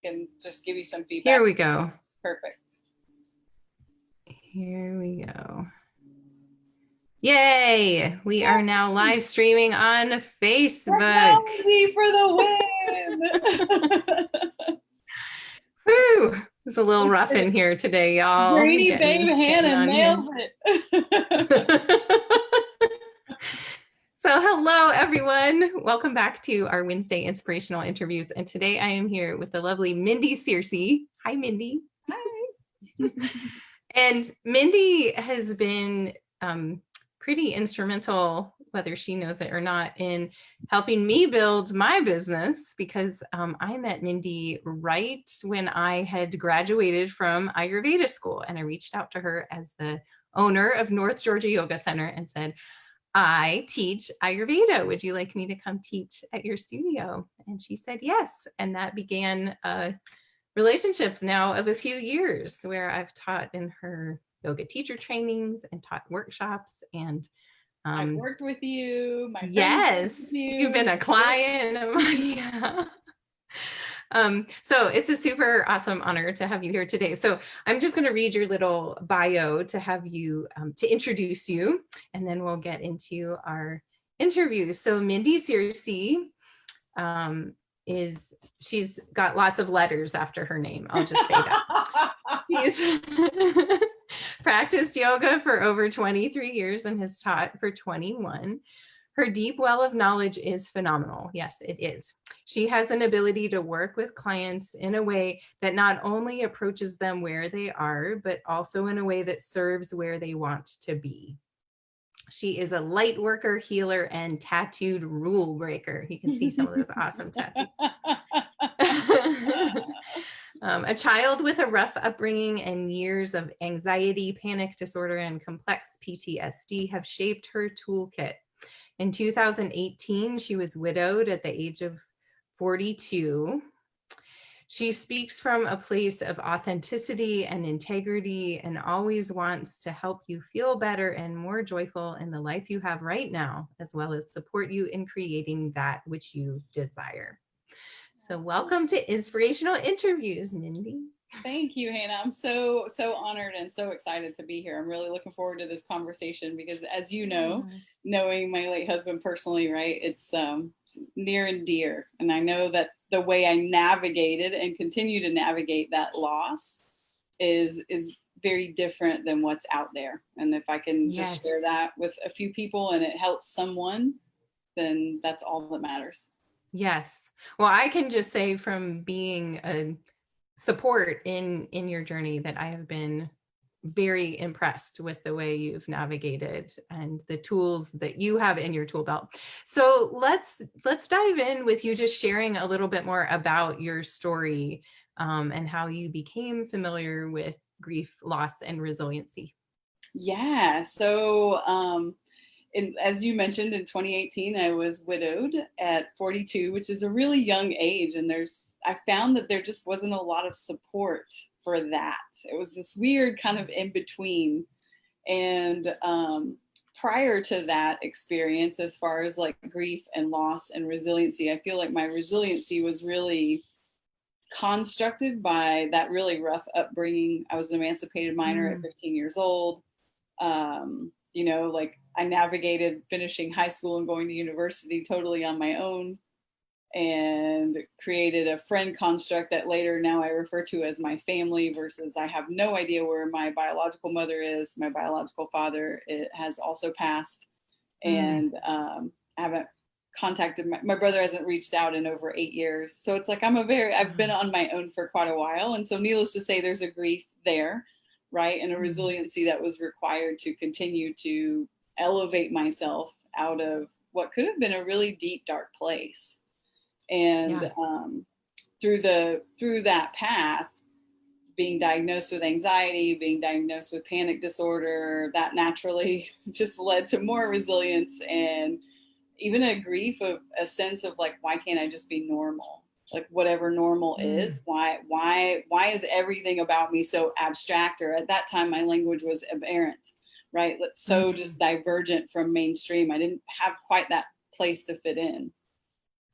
and just give you some Here feedback. we go. Perfect. Here we go. Yay! We are now live streaming on Facebook. Technology for the win. Whew! It's a little rough in here today, y'all. Brainy babe Getting Hannah on here. nails it. So hello, everyone. Welcome back to our Wednesday inspirational interviews. And today I am here with the lovely Mindy Searcey. Hi, Mindy. Hi. And Mindy has been pretty instrumental, whether she knows it or not, in helping me build my business because I met Mindy right when I had graduated from Ayurveda school. And I reached out to her as the owner of North Georgia Yoga Center and said, I teach Ayurveda. Would you like me to come teach at your studio? And she said yes. And that began a relationship now of a few years where I've taught in her yoga teacher trainings and taught workshops. And I've worked with you. My friends worked yes, with you've you. been a client of mine. Yeah. So it's a super awesome honor to have you here today. So I'm just going to read your little bio to have you, to introduce you, and then we'll get into our interview. So Mindy Searcey she's got lots of letters after her name. I'll just say that. She's practiced yoga for over 23 years and has taught for 21. Her deep well of knowledge is phenomenal. Yes, it is. She has an ability to work with clients in a way that not only approaches them where they are, but also in a way that serves where they want to be. She is a light worker, healer, and tattooed rule breaker. You can see some of those awesome tattoos. A child with a rough upbringing and years of anxiety, panic disorder, and complex PTSD have shaped her toolkit. In 2018, she was widowed at the age of 42. She speaks from a place of authenticity and integrity and always wants to help you feel better and more joyful in the life you have right now, as well as support you in creating that which you desire. So welcome to Inspirational Interviews, Mindy. Thank you, Hannah. I'm so honored and so excited to be here. I'm really looking forward to this conversation because, as you know, knowing my late husband personally, right, it's near and dear. And I know that the way I navigated and continue to navigate that loss is very different than what's out there. And if I can just share that with a few people and it helps someone, then that's all that matters. Yes. Well, I can just say from being a support in your journey that I have been very impressed with the way you've navigated and the tools that you have in your tool belt. So let's dive in with you just sharing a little bit more about your story and how you became familiar with grief, loss, and resiliency. Yeah. So as you mentioned, in 2018, I was widowed at 42, which is a really young age. And I found that there just wasn't a lot of support for that. It was this weird kind of in between. And prior to that experience, as far as like grief and loss and resiliency, I feel like my resiliency was really constructed by that really rough upbringing. I was an emancipated minor at 15 years old. Like I navigated finishing high school and going to university totally on my own and created a friend construct that later now I refer to as my family versus I have no idea where my biological mother is. My biological father has also passed and I haven't contacted my brother hasn't reached out in over 8 years. So it's like I've been on my own for quite a while. And so needless to say, there's a grief there, right? And a resiliency that was required to continue to elevate myself out of what could have been a really deep, dark place. And through that path, being diagnosed with anxiety, being diagnosed with panic disorder, that naturally just led to more resilience and even a grief of a sense of like, why can't I just be normal? Like whatever normal is, why is everything about me so abstract? Or at that time, my language was aberrant, right? So just divergent from mainstream. I didn't have quite that place to fit in.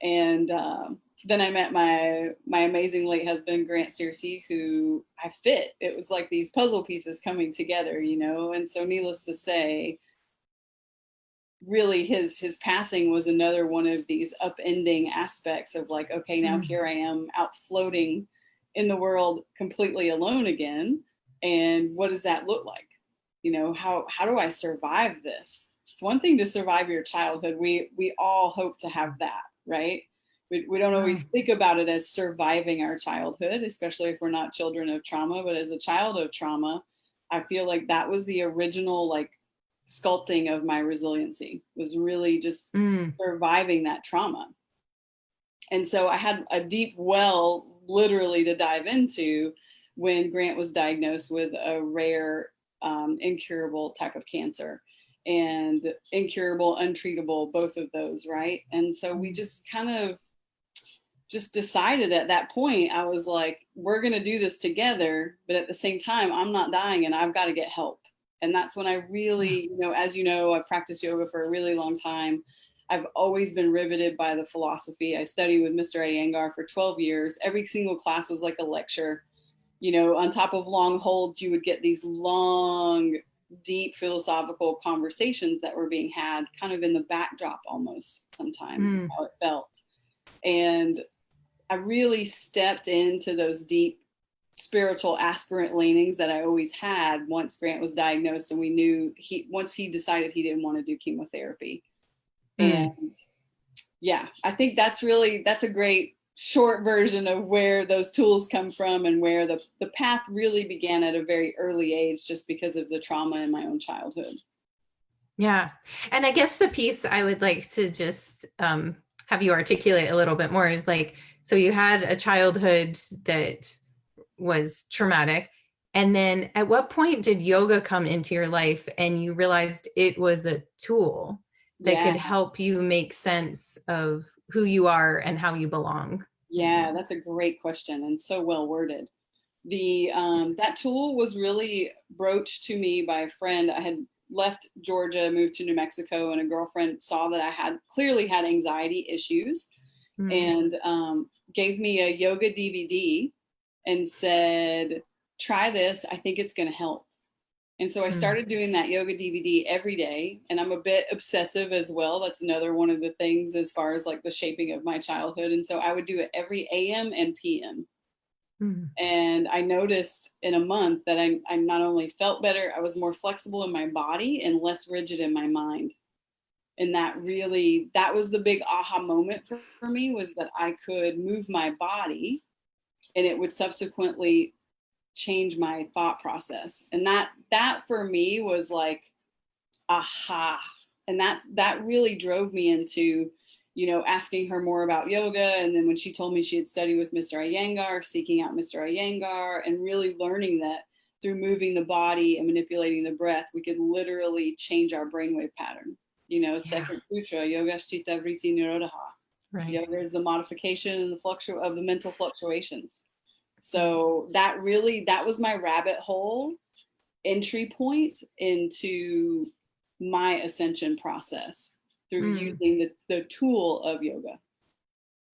And then I met my amazing late husband, Grant Searcey, who I fit. It was like these puzzle pieces coming together, you know? And so needless to say, really his passing was another one of these upending aspects of like, okay, now here I am out floating in the world completely alone again. And what does that look like? You know, how do I survive this? It's one thing to survive your childhood. We all hope to have that, right? We don't always think about it as surviving our childhood, especially if we're not children of trauma. But as a child of trauma, I feel like that was the original like sculpting of my resiliency, was really just surviving that trauma. And so I had a deep well literally to dive into when Grant was diagnosed with a rare incurable type of cancer, and incurable, untreatable, both of those, right? And so we just kind of just decided at that point, I was like, we're going to do this together, but at the same time, I'm not dying and I've got to get help. And that's when I really, you know, as you know, I've practiced yoga for a really long time. I've always been riveted by the philosophy. I studied with Mr. Iyengar for 12 years. Every single class was like a lecture. You know, on top of long holds, you would get these long, deep philosophical conversations that were being had kind of in the backdrop almost sometimes, is how it felt. And I really stepped into those deep spiritual aspirant leanings that I always had once Grant was diagnosed, and we knew once he decided he didn't want to do chemotherapy. And yeah, I think that's a great short version of where those tools come from, and where the path really began at a very early age, just because of the trauma in my own childhood. Yeah. And I guess the piece I would like to just have you articulate a little bit more is like, so you had a childhood that was traumatic. And then at what point did yoga come into your life and you realized it was a tool that could help you make sense of who you are and how you belong? Yeah, that's a great question, and so well worded. That tool was really broached to me by a friend. I had left Georgia, moved to New Mexico, and a girlfriend saw that I clearly had anxiety issues, and gave me a yoga DVD and said, try this. I think it's going to help. And so I started doing that yoga DVD every day. And I'm a bit obsessive as well. That's another one of the things as far as like the shaping of my childhood. And so I would do it every AM and PM. And I noticed in a month that I not only felt better, I was more flexible in my body and less rigid in my mind. And that was the big aha moment for me, was that I could move my body and it would subsequently change my thought process. And that for me was like, aha. And that really drove me into, you know, asking her more about yoga. And then when she told me she had studied with Mr. Iyengar, seeking out Mr. Iyengar, and really learning that through moving the body and manipulating the breath, we could literally change our brainwave pattern. You know, second sutra, yoga chitta vritti nirodha. Right. Yoga is the modification and of the mental fluctuations. So that was my rabbit hole entry point into my ascension process through using the tool of yoga.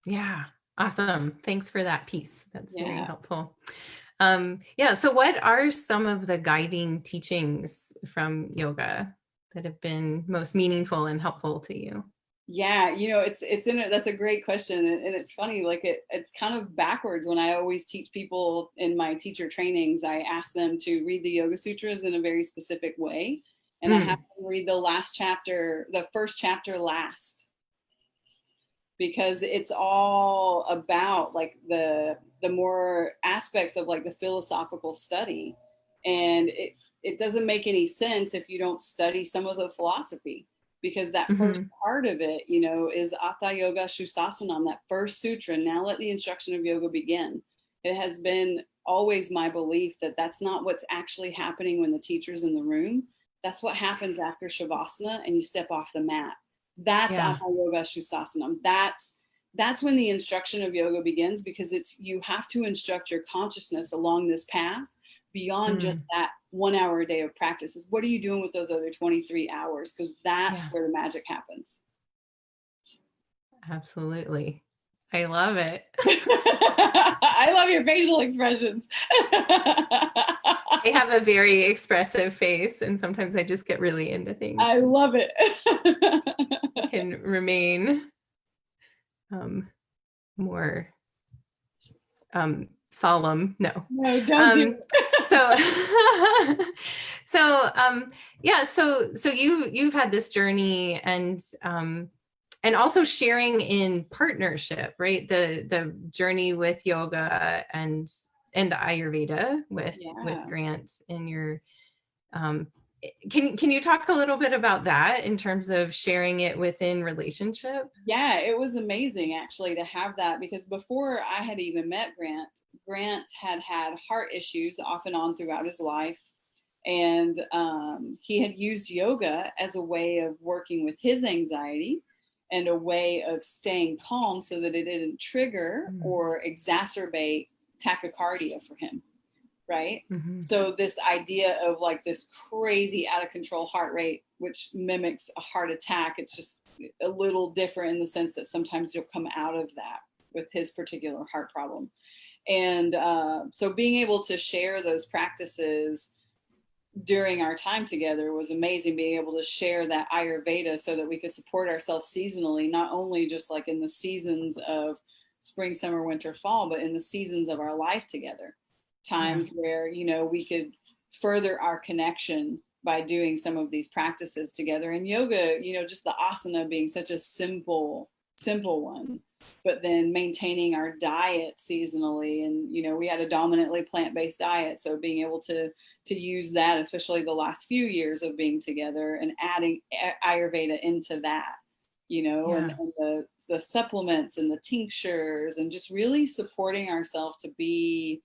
Yeah. Awesome. Thanks for that piece. That's very helpful. So what are some of the guiding teachings from yoga that have been most meaningful and helpful to you? Yeah, you know, that's a great question. And it's funny, like it's kind of backwards. When I always teach people in my teacher trainings, I ask them to read the Yoga Sutras in a very specific way. And I have them read the first chapter last, because it's all about like the more aspects of like the philosophical study. And it doesn't make any sense if you don't study some of the philosophy, because that first part of it, you know, is Atha Yoga Shusasanam, that first sutra. Now let the instruction of yoga begin. It has been always my belief that that's not what's actually happening when the teacher's in the room. That's what happens after Shavasana and you step off the mat. That's Atha Yoga Shusasanam. That's when the instruction of yoga begins, because you have to instruct your consciousness along this path beyond just that 1 hour a day of practice. Is what are you doing with those other 23 hours? Because that's where the magic happens. Absolutely. I love it. I love your facial expressions. I have a very expressive face, and sometimes I just get really into things. I love it. I can remain more solemn. No. No, don't do it. So you've had this journey, and also sharing in partnership, right? The journey with yoga and Ayurveda with Grant in your can you talk a little bit about that in terms of sharing it within relationship? Yeah, it was amazing actually to have that, because before I had even met Grant, Grant had had heart issues off and on throughout his life. And he had used yoga as a way of working with his anxiety and a way of staying calm so that it didn't trigger or exacerbate tachycardia for him. Right. Mm-hmm. So this idea of like this crazy out of control heart rate, which mimics a heart attack, it's just a little different in the sense that sometimes you'll come out of that with his particular heart problem. And so being able to share those practices during our time together was amazing, being able to share that Ayurveda so that we could support ourselves seasonally, not only just like in the seasons of spring, summer, winter, fall, but in the seasons of our life together. Times where, you know, we could further our connection by doing some of these practices together. And yoga, you know, just the asana being such a simple one, but then maintaining our diet seasonally. And, you know, we had a dominantly plant-based diet. So being able to use that, especially the last few years of being together, and adding Ayurveda into that, you know, and the supplements and the tinctures, and just really supporting ourselves to be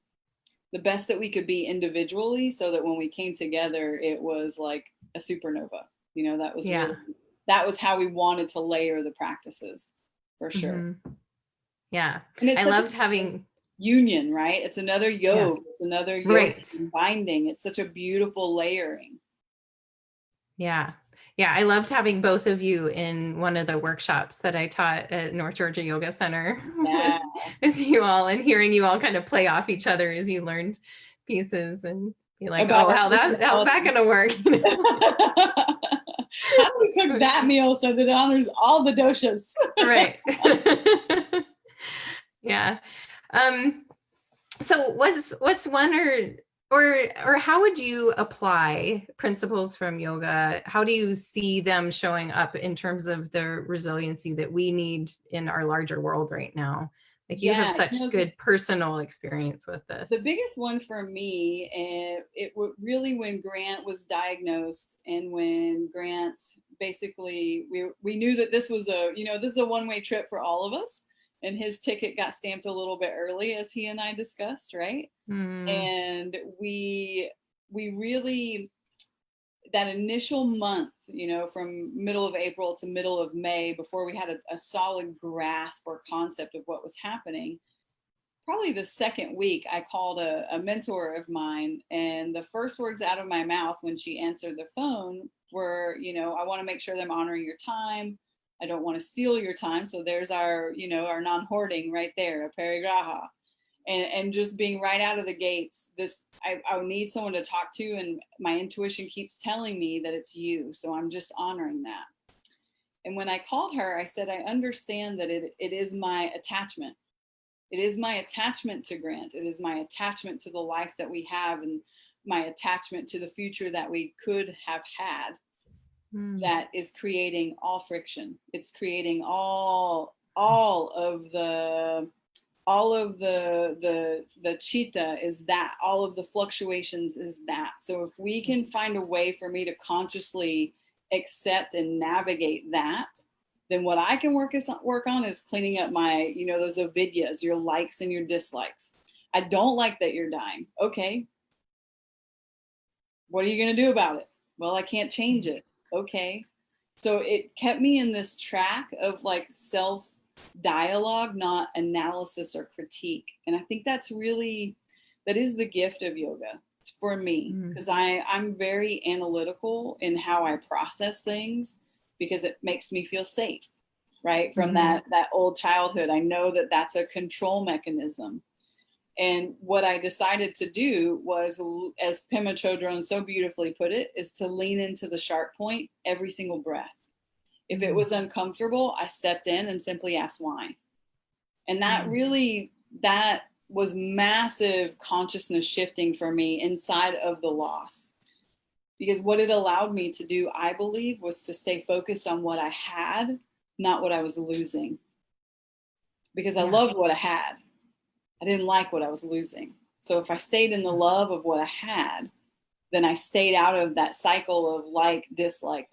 the best that we could be individually, so that when we came together, it was like a supernova. You know, that was really, that was how we wanted to layer the practices, for sure. Mm-hmm. Yeah. And I loved having union, right? It's another yoke. It's another yoke binding. It's such a beautiful layering. Yeah. Yeah, I loved having both of you in one of the workshops that I taught at North Georgia Yoga Center with you all, and hearing you all kind of play off each other as you learned pieces and be like, how's that going to work? How do we cook that meal so that it honors all the doshas? Right. Yeah. So what's one or how would you apply principles from yoga? How do you see them showing up in terms of the resiliency that we need in our larger world right now? Like you have such good personal experience with this. The biggest one for me, it really when Grant was diagnosed, and when Grant basically, we knew that this was this is a one-way trip for all of us. And his ticket got stamped a little bit early, as he and I discussed, right? And we really, that initial month, you know, from middle of April to middle of May, before we had a solid grasp or concept of what was happening, probably the second week, I called a mentor of mine, and the first words out of my mouth when she answered the phone were, you know, I want to make sure that I'm honoring your time. I don't want to steal your time. So there's our, you know, our non-hoarding right there, a parigraha. And just being right out of the gates, I need someone to talk to, and my intuition keeps telling me that it's you. So I'm just honoring that. And when I called her, I said, I understand that it is my attachment. It is my attachment to Grant. It is my attachment to the life that we have, and my attachment to the future that we could have had. That is creating all friction. It's creating all of the chitta is that, all of the fluctuations is that. So if we can find a way for me to consciously accept and navigate that, then what I can work on is cleaning up my, you know, those avidyas, your likes and your dislikes. I don't like that you're dying. Okay. What are you going to do about it? Well, I can't change it. Okay. So it kept me in this track of like self dialogue, not analysis or critique. And I think that is the gift of yoga for me, because I'm very analytical in how I process things, because it makes me feel safe. right? From that old childhood. I know that that's a control mechanism. And what I decided to do was, as Pema Chodron so beautifully put it, is to lean into the sharp point every single breath. If it was uncomfortable, I stepped in and simply asked why. And that really, that was massive consciousness shifting for me inside of the loss. Because what it allowed me to do, I believe, was to stay focused on what I had, not what I was losing. Because I loved what I had. I didn't like what I was losing. So if I stayed in the love of what I had, then I stayed out of that cycle of like, dislike,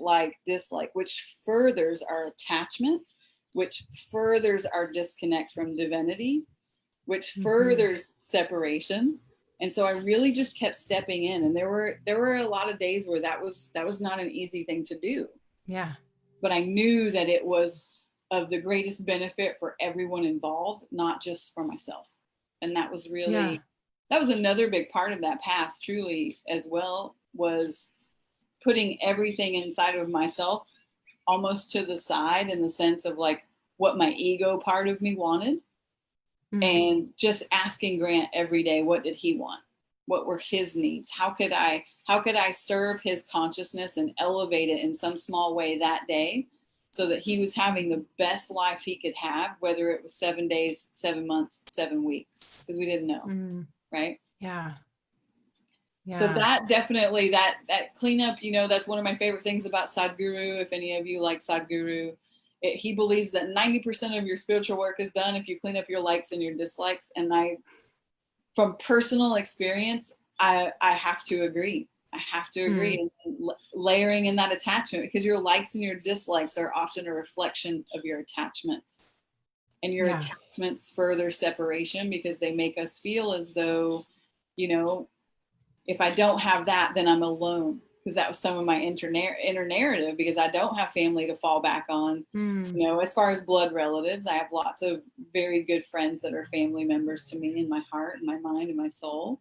which furthers our attachment, which furthers our disconnect from divinity, which furthers separation. And so I really just kept stepping in. And there were a lot of days where that was not an easy thing to do. Yeah. But I knew that it was of the greatest benefit for everyone involved, not just for myself. And that was really, that was another big part of that path, truly, as well, was putting everything inside of myself almost to the side, in the sense of like what my ego part of me wanted. And just asking Grant every day, what did he want? What were his needs? How could I serve his consciousness and elevate it in some small way that day, so that he was having the best life he could have, whether it was 7 days, 7 months, 7 weeks, because we didn't know. Right. Yeah. So that definitely, that cleanup, that's one of my favorite things about Sadhguru. If any of you like Sadhguru, he believes that 90% of your spiritual work is done if you clean up your likes and your dislikes. And from personal experience, I have to agree. I have to agree. And layering in that attachment, because your likes and your dislikes are often a reflection of your attachments. And your attachments further separation, because they make us feel as though, if I don't have that, then I'm alone. Because that was some of my inner narrative, because I don't have family to fall back on. As far as blood relatives, I have lots of very good friends that are family members to me, in my heart and my mind and my soul.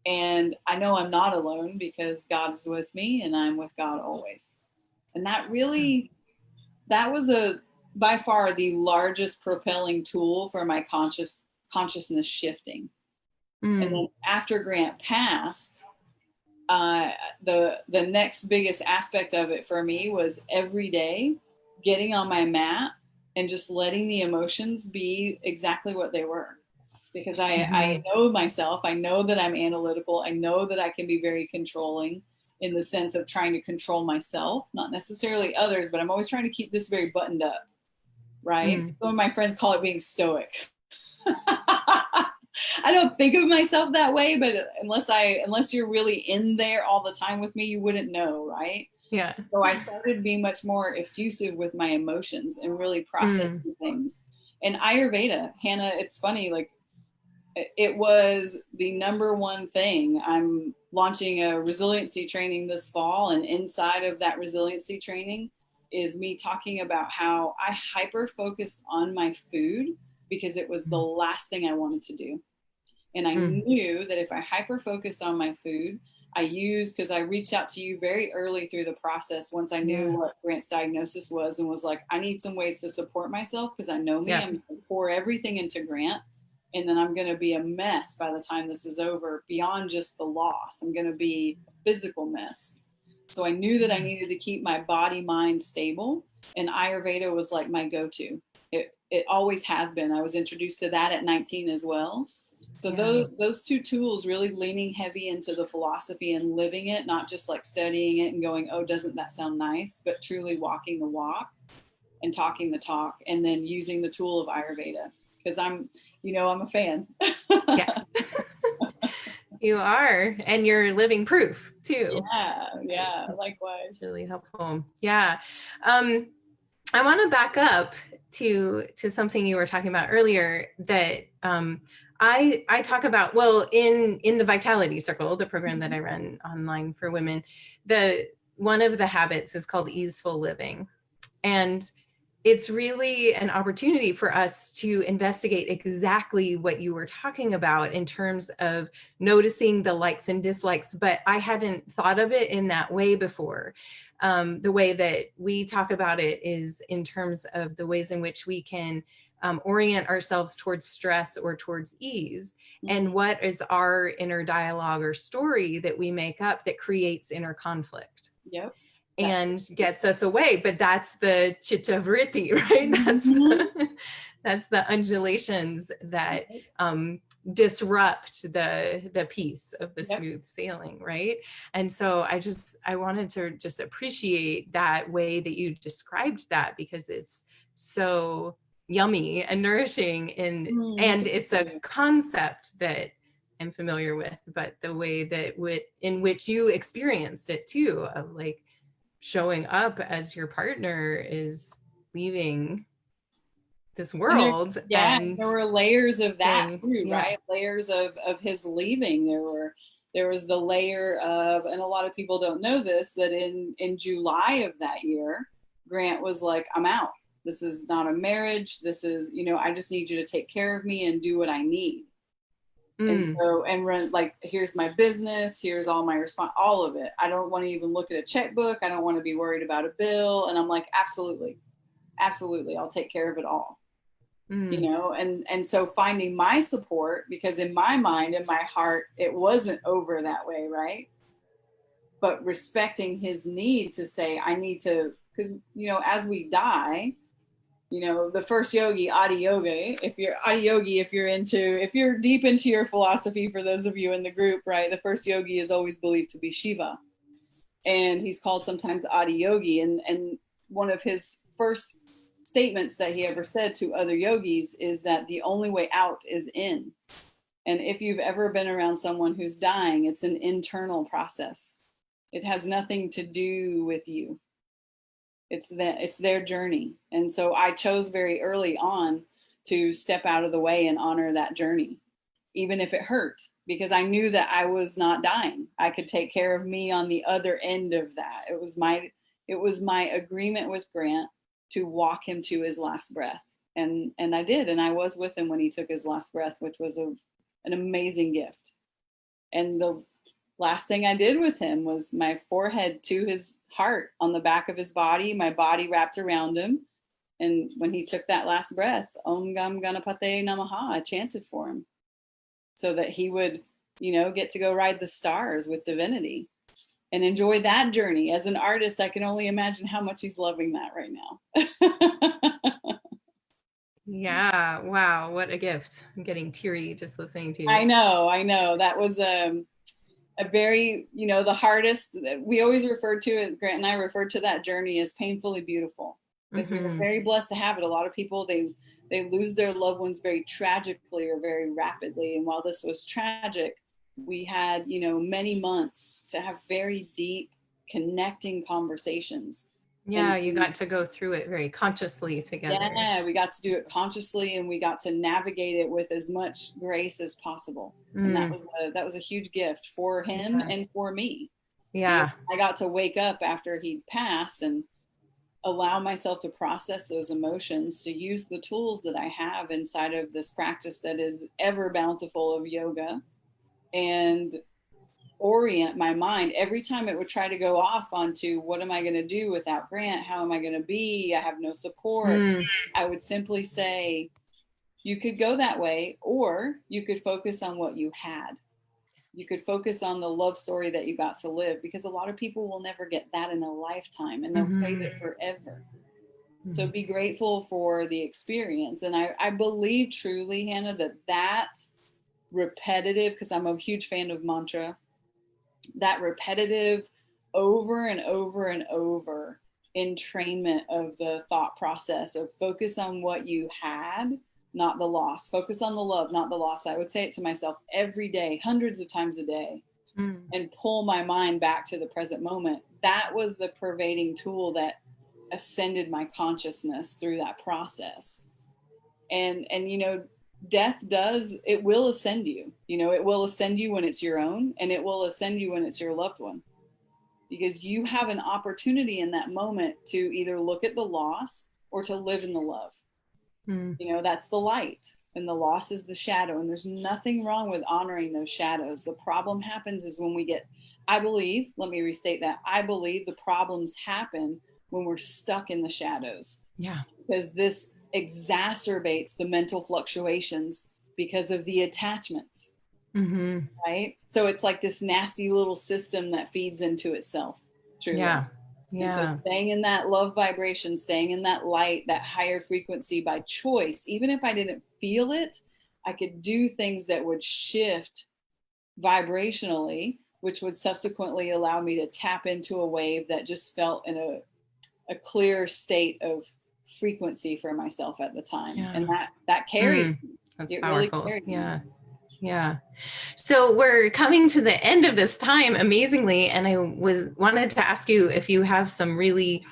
And I know I'm not alone, because God is with me, and I'm with God always. And that really, that was by far the largest propelling tool for my consciousness shifting. And then after Grant passed, the next biggest aspect of it for me was every day getting on my mat and just letting the emotions be exactly what they were. Because I know myself, I know that I'm analytical, I know that I can be very controlling, in the sense of trying to control myself, not necessarily others, but I'm always trying to keep this very buttoned up, right? Some of my friends call it being stoic. I don't think of myself that way, but unless you're really in there all the time with me, you wouldn't know, right? Yeah. So I started being much more effusive with my emotions and really processing things. And Ayurveda, Hannah, it's funny, like, it was the number one thing. I'm launching a resiliency training this fall, and inside of that resiliency training is me talking about how I hyper focused on my food, because it was the last thing I wanted to do. And I knew that if I hyper focused on my food, because I reached out to you very early through the process, once I knew what Grant's diagnosis was, and was like, I need some ways to support myself, because I know me, I'm going to pour everything into Grant, and then I'm going to be a mess by the time this is over, beyond just the loss. I'm going to be a physical mess. So I knew that I needed to keep my body, mind stable, and Ayurveda was like my go-to. It always has been. I was introduced to that at 19 as well. So those two tools, really leaning heavy into the philosophy and living it, not just like studying it and going, oh, doesn't that sound nice, but truly walking the walk and talking the talk, and then using the tool of Ayurveda, because I'm a fan. Yeah. You are, and you're living proof too. Yeah, likewise. It's really helpful. Yeah. I want to back up to something you were talking about earlier, that I talk about, well, in the Vitality Circle, the program that I run online for women, one of the habits is called Easeful Living. And it's really an opportunity for us to investigate exactly what you were talking about in terms of noticing the likes and dislikes, but I hadn't thought of it in that way before. The way that we talk about it is in terms of the ways in which we can orient ourselves towards stress or towards ease, and what is our inner dialogue or story that we make up that creates inner conflict. Yep. And gets us away. But that's the chitta vritti, right? That's the undulations that disrupt the peace of the smooth sailing, right? And so I wanted to just appreciate that way that you described that, because it's so yummy and nourishing, and it's a concept that I'm familiar with, but the way that in which you experienced it too, of like showing up as your partner is leaving this world. And there were layers of that saying, too, right? Layers of his leaving. There was the layer of, and a lot of people don't know this, that in July of that year, Grant was like, I'm out. This is not a marriage. This is, I just need you to take care of me and do what I need. And so, and run, like, here's my business, here's all my all of it. I don't want to even look at a checkbook. I don't want to be worried about a bill. And I'm like, absolutely, I'll take care of it all. And so finding my support, because in my mind, in my heart, it wasn't over that way, right? But respecting his need to say, I need to, because, as we die, the first yogi, Adi Yogi, if you're deep into your philosophy, for those of you in the group, right, the first yogi is always believed to be Shiva. And he's called sometimes Adi Yogi. And one of his first statements that he ever said to other yogis is that the only way out is in. And if you've ever been around someone who's dying, it's an internal process. It has nothing to do with you. It's their journey. And so I chose very early on to step out of the way and honor that journey, even if it hurt, because I knew that I was not dying. I could take care of me on the other end of that. It was my agreement with Grant to walk him to his last breath. And I did. And I was with him when he took his last breath, which was an amazing gift. And the last thing I did with him was my forehead to his heart on the back of his body, my body wrapped around him. And when he took that last breath, Om Gam Ganapate Namaha, I chanted for him so that he would, get to go ride the stars with divinity and enjoy that journey. As an artist, I can only imagine how much he's loving that right now. Yeah. Wow. What a gift. I'm getting teary just listening to you. I know. That was a very, the hardest. We always referred to it, Grant and I referred to that journey as painfully beautiful, because we were very blessed to have it. A lot of people, they lose their loved ones very tragically or very rapidly. And while this was tragic, we had, many months to have very deep, connecting conversations. Yeah, you got to go through it very consciously together. Yeah, we got to do it consciously, and we got to navigate it with as much grace as possible. And that was a huge gift for him and for me. Yeah. I got to wake up after he'd passed and allow myself to process those emotions, to use the tools that I have inside of this practice that is ever bountiful of yoga, and orient my mind every time it would try to go off onto what am I going to do without Grant? How am I going to be? I have no support. I would simply say, you could go that way, or you could focus on what you had. You could focus on the love story that you got to live, because a lot of people will never get that in a lifetime, and they'll crave it forever. So be grateful for the experience. And I believe truly, Hannah, that repetitive, because I'm a huge fan of mantra, that repetitive over and over and over entrainment of the thought process of focus on what you had, not the loss. Focus on the love, not the loss. I would say it to myself every day, hundreds of times a day, and pull my mind back to the present moment. That was the pervading tool that ascended my consciousness through that process. And death it will ascend you. It will ascend you when it's your own, and it will ascend you when it's your loved one, because you have an opportunity in that moment to either look at the loss or to live in the love. Mm. You know, that's the light, and the loss is the shadow. And there's nothing wrong with honoring those shadows. The problem happens is when we get, I believe, let me restate that. I believe the problems happen when we're stuck in the shadows. Yeah. Because this exacerbates the mental fluctuations because of the attachments. Mm-hmm. Right? So it's like this nasty little system that feeds into itself. Truly. Yeah. And so Yeah. staying in that love vibration, staying in that light, that higher frequency by choice, even if I didn't feel it, I could do things that would shift vibrationally, which would subsequently allow me to tap into a wave that just felt in a clear state of frequency for myself at the time. Yeah. And that carried. That's it powerful. Really carried me. Yeah. Yeah. So we're coming to the end of this time amazingly. And I wanted to ask you if you have some really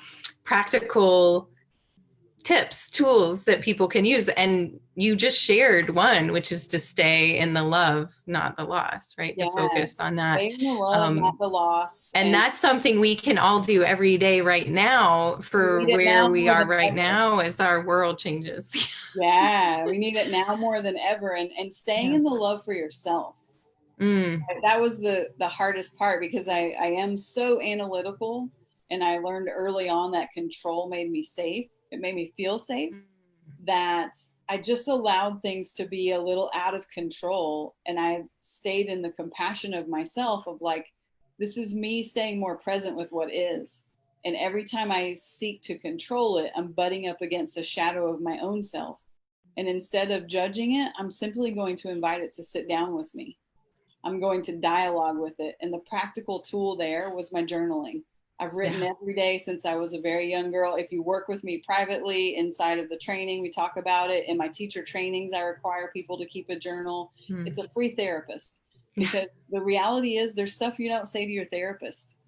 practical tips, tools that people can use. And you just shared one, which is to stay in the love, not the loss, right? Yes. To focus on that. Stay in the love, not the loss. And that's something we can all do every day right now for where we are right now as our world changes. Yeah, we need it now more than ever. And staying in the love for yourself. That was the hardest part, because I am so analytical, and I learned early on that control made me safe. It made me feel safe, that I just allowed things to be a little out of control. And I stayed in the compassion of myself, of like, this is me staying more present with what is. And every time I seek to control it, I'm butting up against a shadow of my own self. And instead of judging it, I'm simply going to invite it to sit down with me. I'm going to dialogue with it. And the practical tool there was my journaling. I've written every day since I was a very young girl. If you work with me privately inside of the training, we talk about it. In my teacher trainings, I require people to keep a journal. It's a free therapist, because the reality is there's stuff you don't say to your therapist.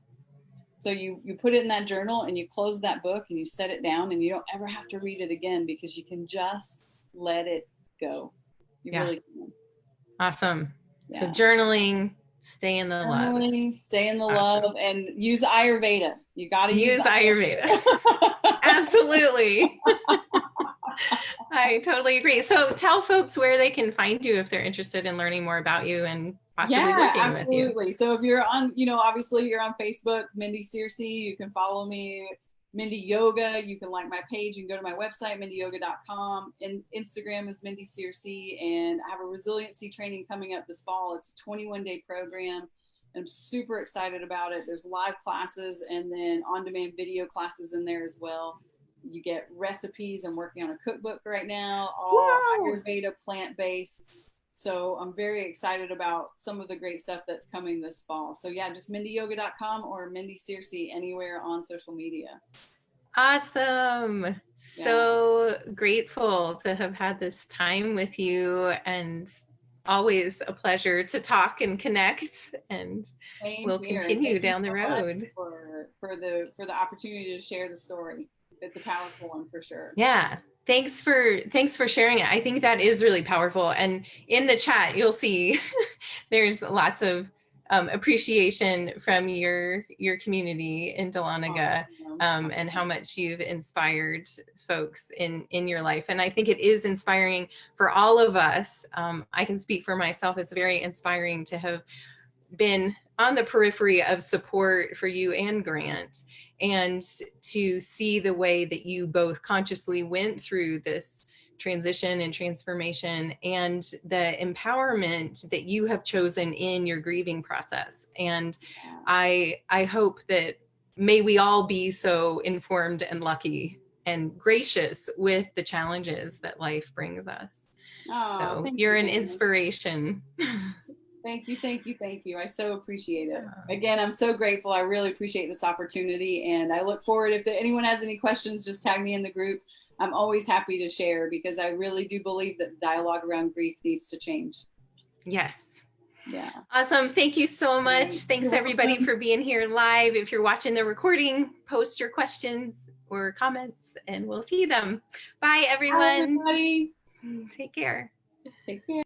So you put it in that journal, and you close that book, and you set it down, and you don't ever have to read it again, because you can just let it go. You really can. Awesome. Yeah. So journaling, stay in the love. Stay in the love, and use Ayurveda. You got to use Ayurveda. Absolutely. I totally agree. So tell folks where they can find you if they're interested in learning more about you and possibly working with you. So if you're on, obviously you're on Facebook, Mindy Searcey, you can follow me. Mindy Yoga, you can like my page. You can go to my website, mindyyoga.com. And Instagram is Mindy Searcey. And I have a resiliency training coming up this fall. It's a 21-day program. I'm super excited about it. There's live classes and then on-demand video classes in there as well. You get recipes. I'm working on a cookbook right now, all Ayurveda, plant-based. So I'm very excited about some of the great stuff that's coming this fall. So yeah, just mindyyoga.com or Mindy Searcey anywhere on social media. Awesome. So grateful to have had this time with you, and always a pleasure to talk and connect, and we'll continue down the road. For the opportunity to share the story. It's a powerful one for sure. Yeah. Thanks for sharing it. I think that is really powerful. And in the chat, you'll see there's lots of appreciation from your community in Dahlonega, and how much you've inspired folks in your life. And I think it is inspiring for all of us. I can speak for myself. It's very inspiring to have been on the periphery of support for you and Grant, and to see the way that you both consciously went through this transition and transformation, and the empowerment that you have chosen in your grieving process. And I hope that may we all be so informed and lucky and gracious with the challenges that life brings us. So you're an inspiration. Thank you. I so appreciate it. Again, I'm so grateful. I really appreciate this opportunity, and I look forward, if anyone has any questions, just tag me in the group. I'm always happy to share, because I really do believe that dialogue around grief needs to change. Yes. Yeah. Awesome. Thank you so much. Thanks everybody for being here live. If you're watching the recording, post your questions or comments and we'll see them. Bye everyone. Bye, everybody. Take care. Take care.